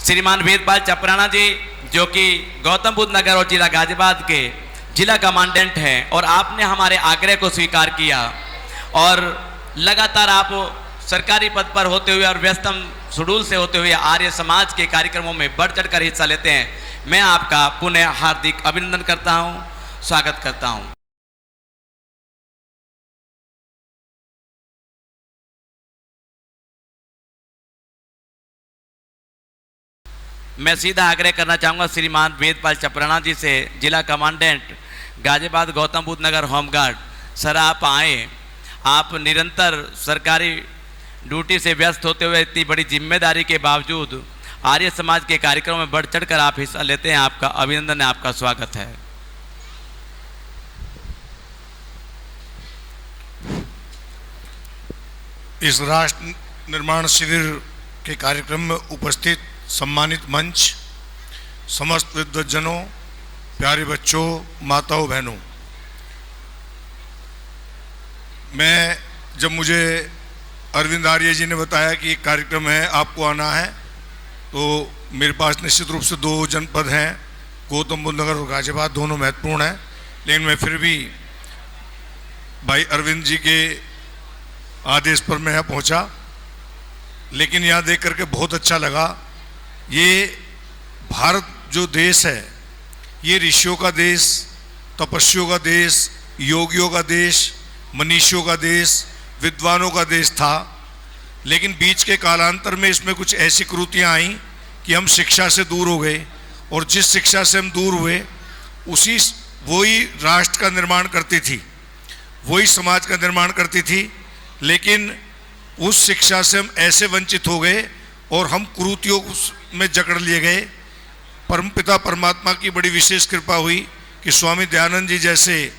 श्रीमान वेदपाल चपराना जी, जो कि गौतम बुद्ध नगर और जिला गाजियाबाद के जिला कमांडेंट हैं, और आपने हमारे आग्रह को स्वीकार किया और लगातार आप सरकारी पद पर होते हुए और व्यस्तम शेड्यूल से होते हुए आर्य समाज के कार्यक्रमों में बढ़ चढ़कर हिस्सा लेते हैं। मैं आपका पुनः हार्दिक अभिनंदन करता हूं, स्वागत करता हूं। मैं सीधा आग्रह करना चाहूँगा श्रीमान वेदपाल चपराना जी से, जिला कमांडेंट गाजियाबाद गौतम बुद्ध नगर होमगार्ड। सर आप आए, आप निरंतर सरकारी ड्यूटी से व्यस्त होते हुए इतनी बड़ी जिम्मेदारी के बावजूद आर्य समाज के कार्यक्रमों में बढ़ चढ़कर आप हिस्सा लेते हैं। आपका अभिनंदन है, आपका स्वागत है। इस राष्ट्र निर्माण शिविर के कार्यक्रम में उपस्थित सम्मानित मंच, समस्त विद्वज्जनों, प्यारे बच्चों, माताओं, बहनों, मैं जब मुझे अरविंद आर्य जी ने बताया कि एक कार्यक्रम है, आपको आना है, तो मेरे पास निश्चित रूप से 2 जनपद हैं, गौतम बुद्ध नगर और गाजियाबाद, दोनों महत्वपूर्ण हैं, लेकिन मैं फिर भी भाई अरविंद जी के आदेश पर मैं यहाँ पहुँचा। लेकिन यहाँ देख करके बहुत अच्छा लगा। ये भारत जो देश है, ये ऋषियों का देश, तपस्वियों का देश, योगियों का देश, मनीषियों का देश, विद्वानों का देश था। लेकिन बीच के कालांतर में इसमें कुछ ऐसी कृतियाँ आई कि हम शिक्षा से दूर हो गए, और जिस शिक्षा से हम दूर हुए वही राष्ट्र का निर्माण करती थी, वही समाज का निर्माण करती थी। लेकिन उस शिक्षा से हम ऐसे वंचित हो गए और हम कुरीतियों में जकड़ लिए गए। परमपिता परमात्मा की बड़ी विशेष कृपा हुई कि स्वामी दयानंद जी जैसे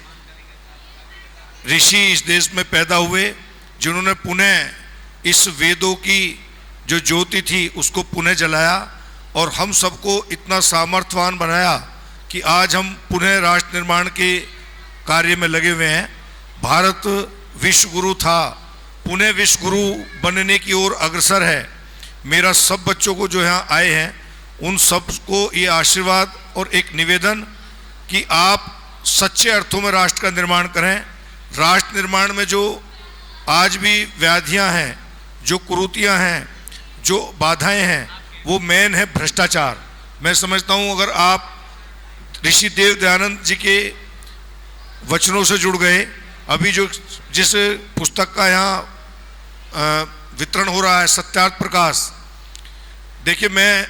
ऋषि इस देश में पैदा हुए, जिन्होंने पुनः इस वेदों की जो ज्योति थी उसको पुनः जलाया और हम सबको इतना सामर्थ्यवान बनाया कि आज हम पुनः राष्ट्र निर्माण के कार्य में लगे हुए हैं। भारत विश्व गुरु था, पुनः विश्व गुरु बनने की ओर अग्रसर है। मेरा सब बच्चों को जो यहाँ आए हैं उन सबको ये आशीर्वाद और एक निवेदन कि आप सच्चे अर्थों में राष्ट्र का निर्माण करें। राष्ट्र निर्माण में जो आज भी व्याधियाँ हैं, जो कुरीतियाँ हैं, जो बाधाएं हैं, वो मेन है भ्रष्टाचार। मैं समझता हूँ अगर आप ऋषि देव दयानंद जी के वचनों से जुड़ गए, अभी जो जिस पुस्तक का यहाँ वितरण हो रहा है, सत्यार्थ प्रकाश, देखिए मैं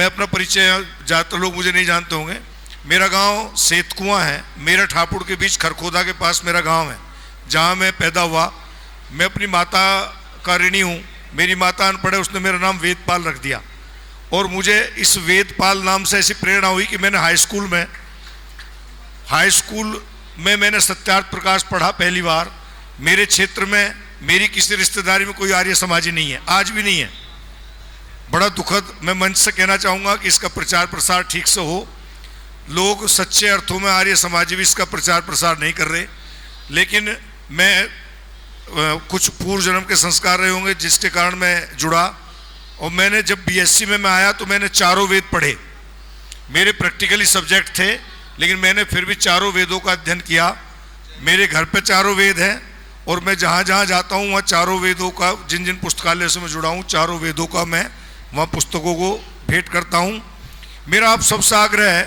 अपना परिचय, ज़्यादातर लोग मुझे नहीं जानते होंगे। मेरा गांव सेतकुआं है, मेरठ हापुड़ के बीच खरखोदा के पास मेरा गांव है, जहां मैं पैदा हुआ। मैं अपनी माता का ऋणी हूँ। मेरी माता अनपढ़ है, उसने मेरा नाम वेदपाल रख दिया, और मुझे इस वेदपाल नाम से ऐसी प्रेरणा हुई कि मैंने हाई स्कूल में मैंने सत्यार्थ प्रकाश पढ़ा पहली बार। मेरे क्षेत्र में मेरी किसी रिश्तेदारी में कोई आर्य समाजी नहीं है, आज भी नहीं है। बड़ा दुखद मैं मंच से कहना चाहूँगा कि इसका प्रचार प्रसार ठीक से हो। लोग सच्चे अर्थों में आर्य समाजी भी इसका प्रचार प्रसार नहीं कर रहे। लेकिन मैं कुछ पूर्व जन्म के संस्कार रहे होंगे जिसके कारण मैं जुड़ा, और मैंने जब बीएससी में मैं आया तो मैंने चारों वेद पढ़े। मेरे प्रैक्टिकली सब्जेक्ट थे, लेकिन मैंने फिर भी चारों वेदों का अध्ययन किया। मेरे घर पे चारों वेद हैं, और मैं जहाँ जहाँ जाता हूँ वहाँ चारों वेदों का, जिन जिन पुस्तकालय से मैं जुड़ा हूँ, चारों वेदों का मैं वहाँ पुस्तकों को भेंट करता हूँ। मेरा आप सबसे आग्रह है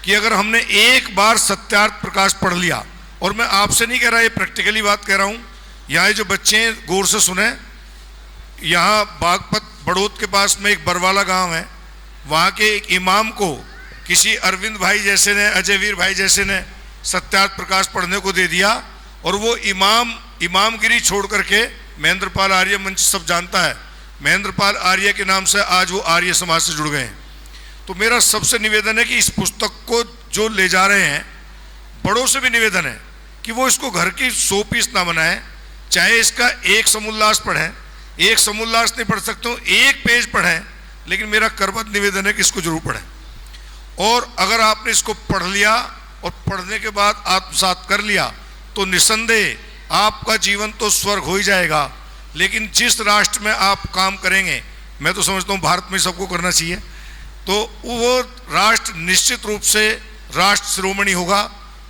कि अगर हमने एक बार सत्यार्थ प्रकाश पढ़ लिया, और मैं आपसे नहीं कह रहा, ये प्रैक्टिकली बात कह रहा हूँ, यहाँ जो बच्चे हैं गौर से सुने। यहाँ बागपत बड़ौद के पास में एक बरवाला गांव है, वहाँ के एक इमाम को किसी अरविंद भाई जैसे ने, अजय वीर भाई जैसे ने सत्यार्थ प्रकाश पढ़ने को दे दिया, और वो इमामगिरी छोड़ करके महेंद्रपाल आर्य मंच सब जानता है, महेंद्रपाल आर्य के नाम से आज वो आर्य समाज से जुड़ गए हैं। तो मेरा सबसे निवेदन है कि इस पुस्तक को जो ले जा रहे हैं, बड़ों से भी निवेदन है कि वो इसको घर की 100 पीस ना बनाएं। चाहे इसका एक समोल्लास पढ़ें, एक समोल्लास नहीं पढ़ सकते हो, एक पेज पढ़ें, लेकिन मेरा करबद्ध निवेदन है कि इसको जरूर पढ़ें। और अगर आपने इसको पढ़ लिया और पढ़ने के बाद आत्मसात कर लिया तो निसंदेह आपका जीवन तो स्वर्ग हो ही जाएगा। लेकिन जिस राष्ट्र में आप काम करेंगे, मैं तो समझता हूँ भारत में सबको करना चाहिए, तो वो राष्ट्र निश्चित रूप से राष्ट्र शिरोमणि होगा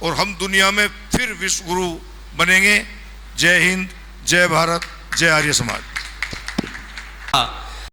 और हम दुनिया में फिर विश्व गुरु बनेंगे। जय हिंद, जय भारत, जय आर्य समाज।